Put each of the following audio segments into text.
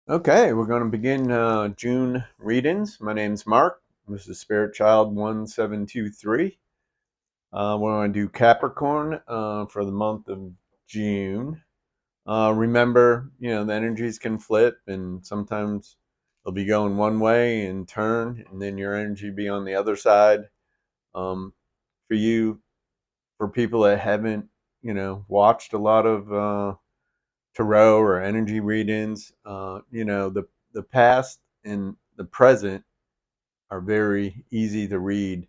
Okay, we're going to begin June readings. My name's Mark. This is Spirit Child 1723. We're going to do Capricorn for the month of June. Remember, the energies can flip, and sometimes they'll be going one way and turn, and then your energy be on the other side. Um, for you, for people that haven't, watched a lot of tarot or energy readings, the past and the present are very easy to read.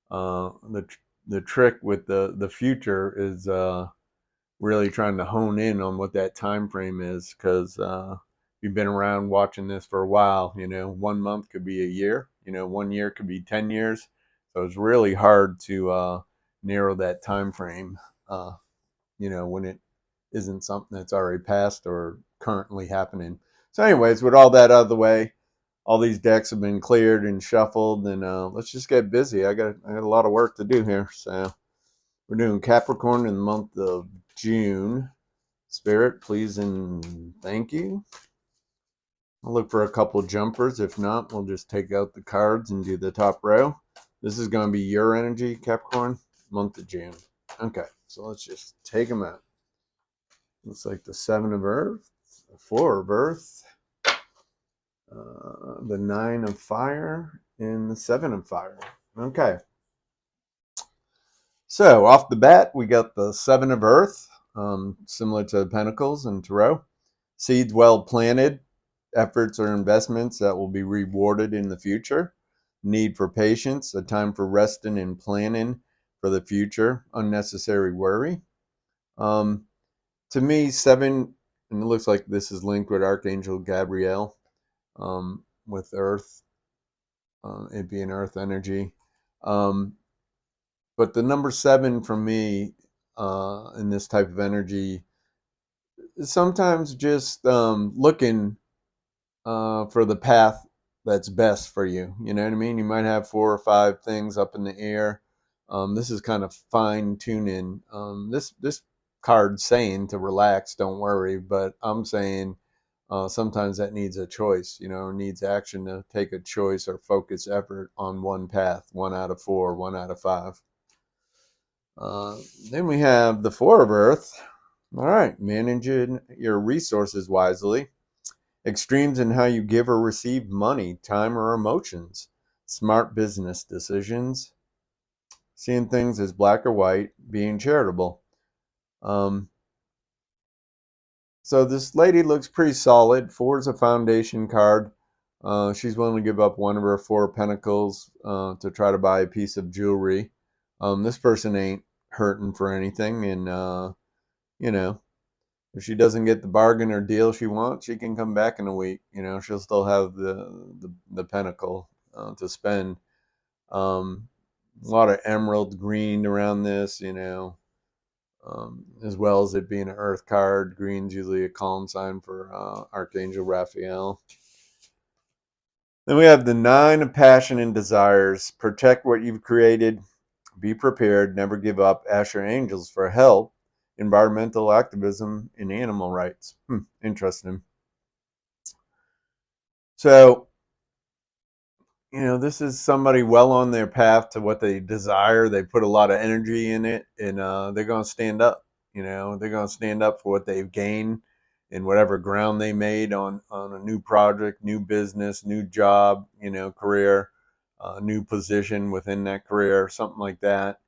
The trick with the future is really trying to hone in on what that time frame is, because you've been around watching this for a while. 1 month could be a year. 1 year could be 10 years. So it's really hard to narrow that time frame. When it isn't something that's already passed or currently happening. So, anyways, with all that out of the way, all these decks have been cleared and shuffled, and let's just get busy. I got a lot of work to do here. So we're doing Capricorn in the month of June. Spirit, please and thank you. I'll look for a couple jumpers. If not, we'll just take out the cards and do the top row. This is going to be your energy, Capricorn, month of June. Okay, so let's just take them out. Looks like the Seven of Earth, the Four of Earth, the Nine of Fire, and the Seven of Fire. Okay. So off the bat, we got the Seven of Earth, similar to Pentacles and Tarot. Seeds well planted, efforts or investments that will be rewarded in the future. Need for patience, a time for resting and planning for the future. Unnecessary worry. To me, seven, and it looks like this is linked with Archangel Gabriel, with Earth, it being Earth energy. But the number seven for me in this type of energy is sometimes just looking for the path that's best for you. You know what I mean? You might have 4 or 5 things up in the air. This is kind of fine tuning. This card's saying to relax, don't worry, but I'm saying sometimes that needs a choice, needs action to take a choice or focus effort on one path, 1 out of 4, 1 out of 5. Then we have the Four of Earth. All right, managing your resources wisely. Extremes in how you give or receive money, time, or emotions. Smart business decisions. Seeing things as black or white. Being charitable. Um, so this lady looks pretty solid. 4 is a foundation card. She's willing to give up one of her 4 pentacles to try to buy a piece of jewelry. This person ain't hurting for anything, and you know, if she doesn't get the bargain or deal she wants, she can come back in a week. She'll still have the pentacle to spend. A lot of emerald green around this, as well as it being an earth card. Green's usually a calm sign for Archangel Raphael. Then we have the Nine of Passion and Desires. Protect what you've created. Be prepared. Never give up. Ask your angels for help. Environmental activism and animal rights. Interesting. So, this is somebody well on their path to what they desire. They put a lot of energy in it, and they're going to stand up. They're going to stand up for what they've gained and whatever ground they made on a new project, new business, new job, career, new position within that career, something like that.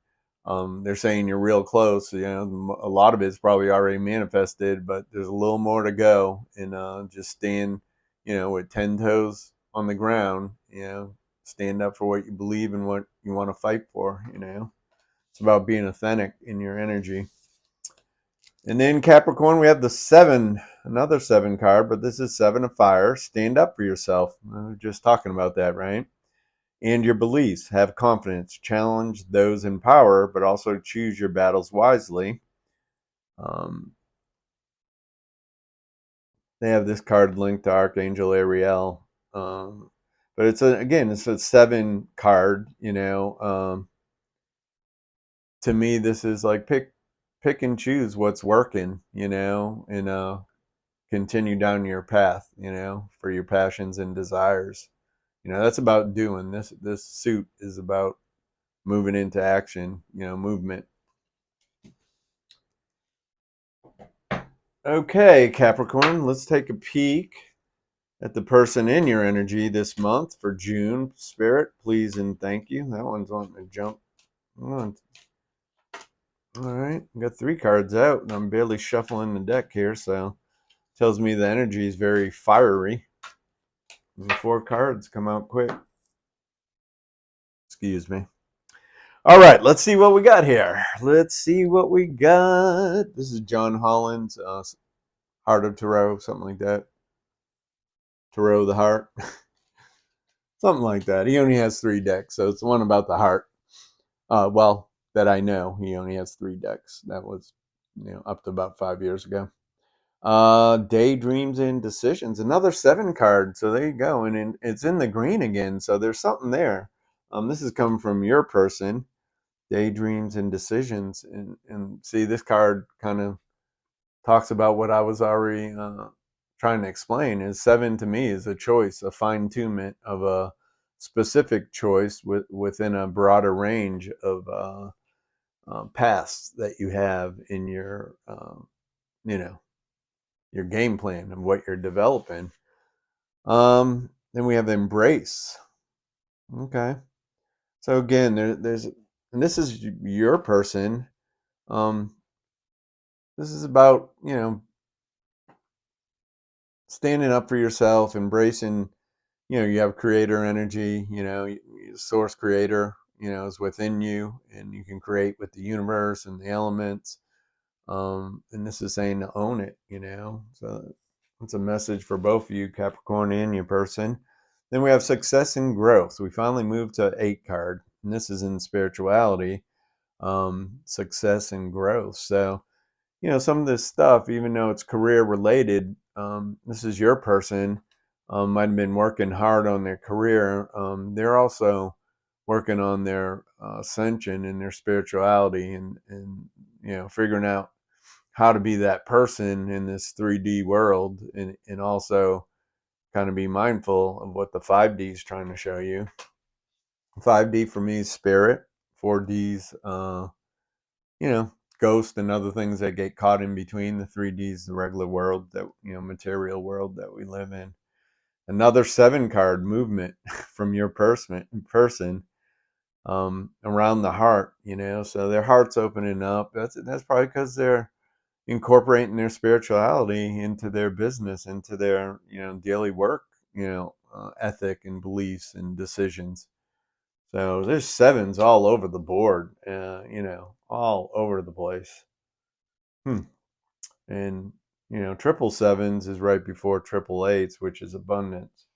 They're saying you're real close. A lot of it's probably already manifested, but there's a little more to go. And just stand, with 10 toes on the ground. Stand up for what you believe and what you want to fight for. It's about being authentic in your energy. And then Capricorn, we have the seven, another 7 card, but this is 7 of Fire. Stand up for yourself. We were just talking about that, right? And your beliefs. Have confidence. Challenge those in power, but also choose your battles wisely. They have this card linked to Archangel Ariel. But it's a 7 card, to me, this is like pick and choose what's working, and continue down your path, for your passions and desires. That's about doing. This suit is about moving into action, movement. Okay, Capricorn, let's take a peek at the person in your energy this month for June. Spirit, please and thank you. That one's wanting to jump. All right, got 3 cards out, and I'm barely shuffling the deck here, so tells me the energy is very fiery. And the 4 cards come out quick. Excuse me. All right, let's see what we got here. Let's see what we got. This is John Holland's Heart of Tarot, something like that. Tarot the Heart. Something like that. He only has 3 decks, so it's the one about the heart. Well, that I know, he only has 3 decks. That was, up to about 5 years ago. Daydreams and Decisions, another 7 card. So there you go, and it's in the green again. So there's something there. This is coming from your person. Daydreams and Decisions, and see, this card kind of talks about what I was already trying to explain. Is 7 to me is a choice, a fine-tunement of a specific choice within a broader range of paths that you have in your your game plan and what you're developing. Then we have Embrace. Okay, so again, there's, and this is your person. This is about, standing up for yourself, embracing, you have creator energy, source creator, is within you, and you can create with the universe and the elements. And this is saying to own it, So it's a message for both of you, Capricorn and your person. Then we have Success and Growth. We finally moved to 8 card, and this is in spirituality, success and growth. So, some of this stuff, even though it's career related, this is your person, might have been working hard on their career. They're also working on their ascension and their spirituality, and figuring out how to be that person in this 3D world, and also kind of be mindful of what the 5D is trying to show you. 5D for me is spirit. 4D's, ghost and other things that get caught in between. The 3D's the regular world, that material world that we live in. Another 7 card, movement from your person around the heart, so their heart's opening up. That's probably because they're incorporating their spirituality into their business, into their daily work, ethic and beliefs and decisions. So there's 7s all over the board, all over the place. And triple 7s is right before triple 8s, which is abundance.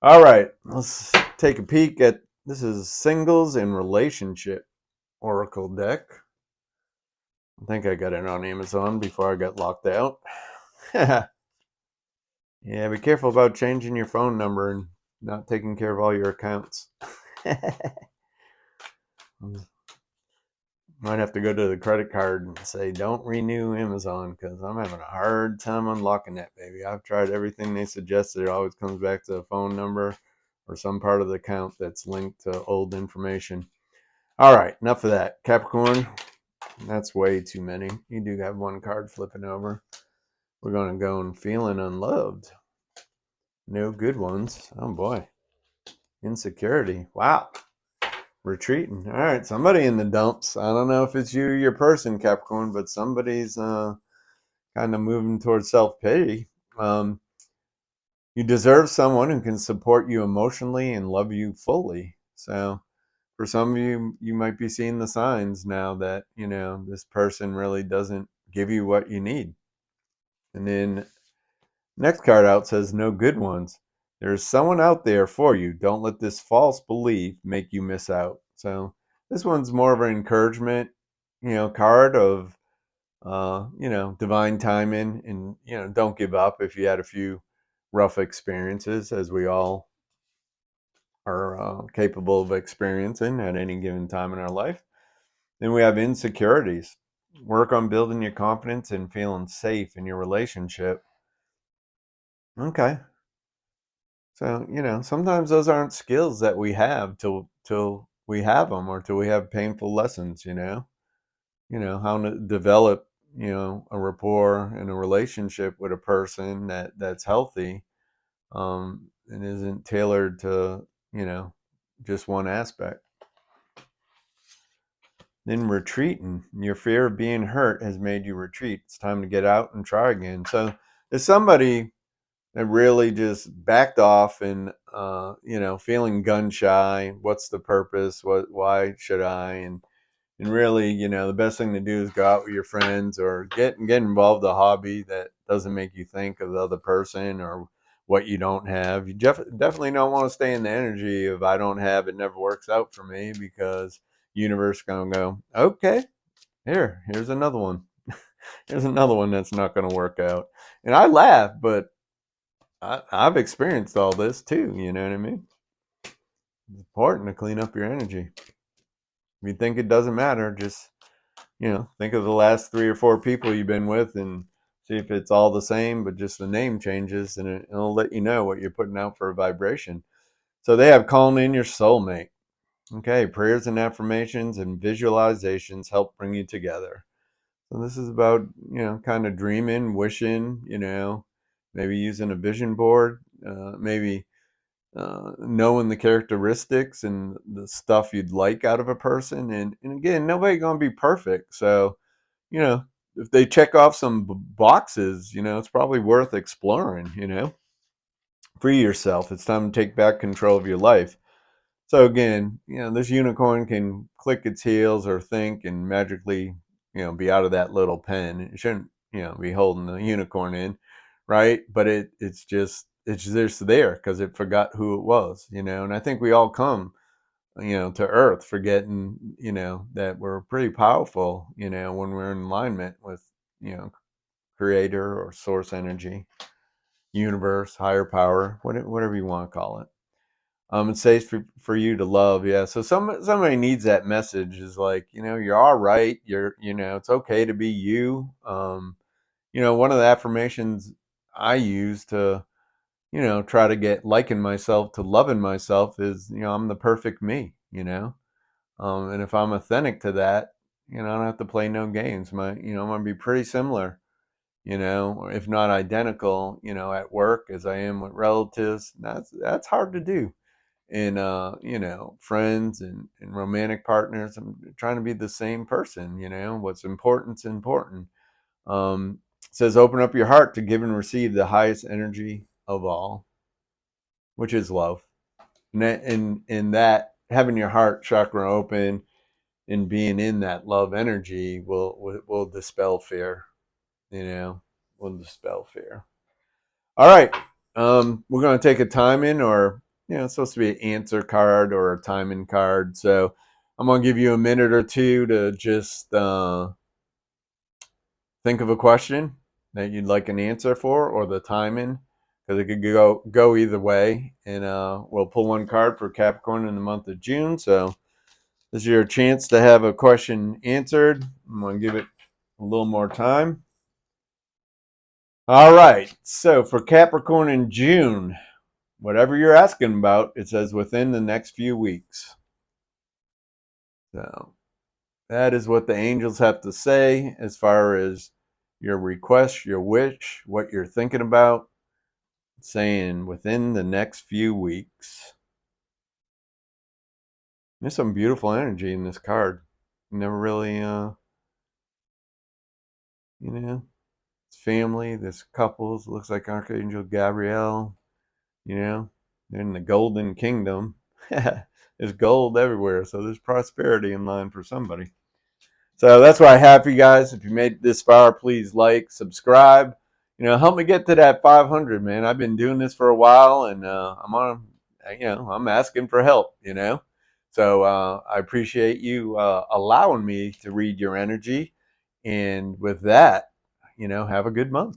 All right, let's take a peek at, this is Singles and Relationship Oracle deck. I think I got it on Amazon before I got locked out. Yeah, be careful about changing your phone number and not taking care of all your accounts. Might have to go to the credit card and say, don't renew Amazon, because I'm having a hard time unlocking that baby. I've tried everything they suggested. It always comes back to a phone number or some part of the account that's linked to old information. All right, enough of that. Capricorn, that's way too many. You do have 1 card flipping over. We're going to go and Feeling Unloved. No good ones. Oh boy. Insecurity. Wow. Retreating. All right, somebody in the dumps. I don't know if it's you or your person, Capricorn, but somebody's kind of moving towards self-pity. You deserve someone who can support you emotionally and love you fully. So for some of you, you might be seeing the signs now that, this person really doesn't give you what you need. And then next card out says no good ones. There's someone out there for you. Don't let this false belief make you miss out. So this one's more of an encouragement, card of, divine timing, and, don't give up if you had a few rough experiences, as we all are capable of experiencing at any given time in our life. Then we have insecurities. Work on building your confidence and feeling safe in your relationship. Okay. So, sometimes those aren't skills that we have till we have them, or till we have painful lessons, how to develop, a rapport and a relationship with a person that's healthy, and isn't tailored to, just one aspect. Then retreating. Your fear of being hurt has made you retreat. It's time to get out and try again. So there's somebody that really just backed off and, feeling gun shy. What's the purpose? Why should I? And really, the best thing to do is go out with your friends, or get involved in a hobby that doesn't make you think of the other person or what you don't have. You definitely don't want to stay in the energy of I don't have, it never works out for me, because universe gonna go, okay, here's another one. Here's another one that's not gonna work out. And I laugh, but I've experienced all this too. You know what I mean? It's important to clean up your energy. If you think it doesn't matter, just think of the last 3 or 4 people you've been with and see if it's all the same, but just the name changes, and it'll let you know what you're putting out for a vibration. So they have calling in your soulmate. Okay, prayers and affirmations and visualizations help bring you together. So this is about, kind of dreaming, wishing, maybe using a vision board, maybe knowing the characteristics and the stuff you'd like out of a person. And again, nobody's going to be perfect. So, if they check off some boxes, it's probably worth exploring, free yourself. It's time to take back control of your life. So again, this unicorn can click its heels or think and magically, be out of that little pen. It shouldn't, be holding the unicorn in, right? But it's just there because it forgot who it was, And I think we all come, to Earth forgetting, that we're pretty powerful, when we're in alignment with, Creator or Source energy, universe, higher power, whatever you want to call it. It's safe for you to love. Yeah. So somebody needs that message, is like, you're all right. It's okay to be you. One of the affirmations I use to, try to get liking myself to loving myself is, I'm the perfect me, and if I'm authentic to that, I don't have to play no games. I'm going to be pretty similar, or if not identical, at work as I am with relatives. That's hard to do. And friends and romantic partners, I'm trying to be the same person. What's important's important. It says open up your heart to give and receive the highest energy of all, which is love. And that having your heart chakra open and being in that love energy will dispel fear. Will dispel fear. All right. We're going to take a timing, or, it's supposed to be an answer card or a timing card. So I'm going to give you a minute or two to just think of a question that you'd like an answer for, or the timing, because it could go either way. And we'll pull one card for Capricorn in the month of June. So this is your chance to have a question answered. I'm going to give it a little more time. All right. So for Capricorn in June, whatever you're asking about, it says within the next few weeks. So that is what the angels have to say as far as your request, your wish, what you're thinking about, saying within the next few weeks. There's some beautiful energy in this card. Never really, it's family, there's couples. It looks like Archangel Gabriel, they're in the golden kingdom. There's gold everywhere, so there's prosperity in line for somebody. So that's what I have for you guys. If you made it this far, please like, subscribe. Help me get to that 500, man. I've been doing this for a while, and I'm asking for help. So I appreciate you allowing me to read your energy. And with that, have a good month.